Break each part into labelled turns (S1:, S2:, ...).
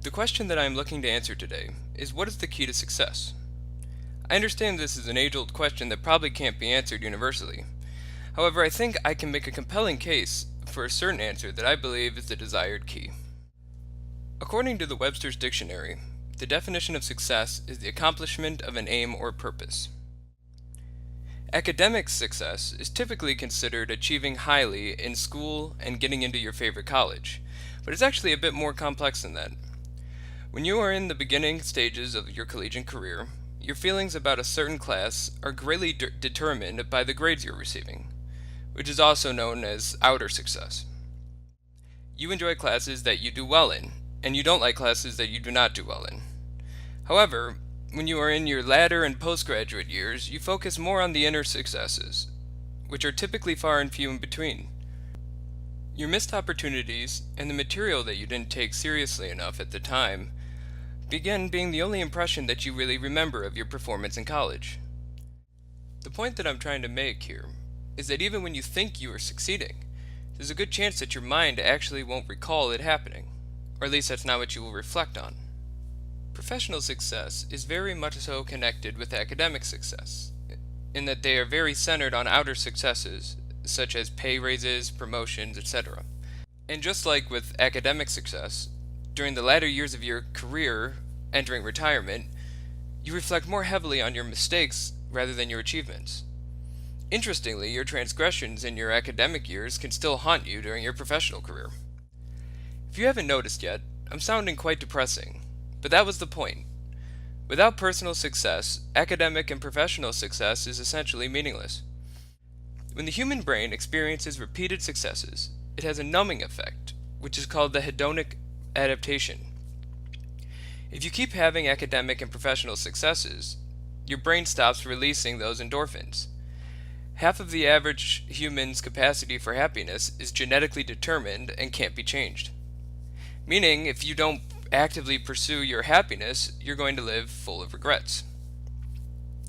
S1: The question that I am looking to answer today is, what is the key to success? I understand this is an age-old question that probably can't be answered universally. However, I think I can make a compelling case for a certain answer that I believe is the desired key. According to the Webster's Dictionary, the definition of success is the accomplishment of an aim or purpose. Academic success is typically considered achieving highly in school and getting into your favorite college, but it's actually a bit more complex than that. When you are in the beginning stages of your collegiate career, your feelings about a certain class are greatly determined by the grades you're receiving, which is also known as outer success. You enjoy classes that you do well in, and you don't like classes that you do not do well in. However, when you are in your latter and postgraduate years, you focus more on the inner successes, which are typically far and few in between. Your missed opportunities and the material that you didn't take seriously enough at the time begin being the only impression that you really remember of your performance in college. The point that I'm trying to make here is that even when you think you are succeeding, there's a good chance that your mind actually won't recall it happening, or at least that's not what you will reflect on. Professional success is very much so connected with academic success, in that they are very centered on outer successes, such as pay raises, promotions, etc. And just like with academic success, during the latter years of your career, entering retirement, you reflect more heavily on your mistakes rather than your achievements. Interestingly, your transgressions in your academic years can still haunt you during your professional career. If you haven't noticed yet, I'm sounding quite depressing, but that was the point. Without personal success, academic and professional success is essentially meaningless. When the human brain experiences repeated successes, it has a numbing effect, which is called the hedonic adaptation. If you keep having academic and professional successes, your brain stops releasing those endorphins. Half of the average human's capacity for happiness is genetically determined and can't be changed. Meaning, if you don't actively pursue your happiness, you're going to live full of regrets.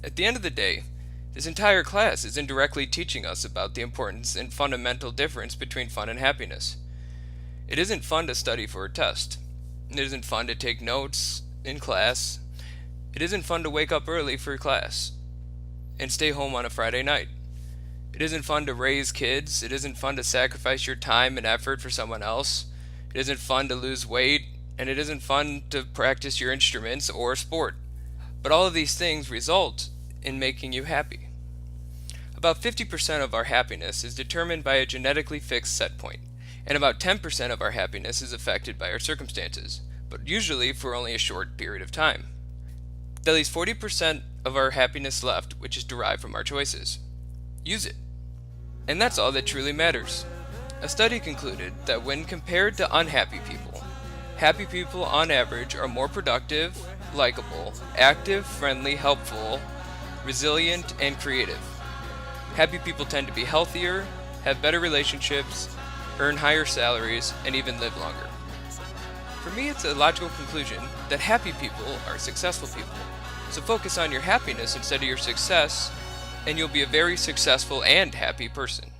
S1: At the end of the day, this entire class is indirectly teaching us about the importance and fundamental difference between fun and happiness. It isn't fun to study for a test. It isn't fun to take notes in class. It isn't fun to wake up early for class and stay home on a Friday night. It isn't fun to raise kids. It isn't fun to sacrifice your time and effort for someone else. It isn't fun to lose weight, and it isn't fun to practice your instruments or sport. But all of these things result in making you happy. About 50% of our happiness is determined by a genetically fixed set point, and about 10% of our happiness is affected by our circumstances, but usually for only a short period of time. That leaves 40% of our happiness left, which is derived from our choices. Use it. And that's all that truly matters. A study concluded that when compared to unhappy people, happy people on average are more productive, likable, active, friendly, helpful, resilient, and creative. Happy people tend to be healthier, have better relationships, earn higher salaries, and even live longer. For me, it's a logical conclusion that happy people are successful people. So focus on your happiness instead of your success, and you'll be a very successful and happy person.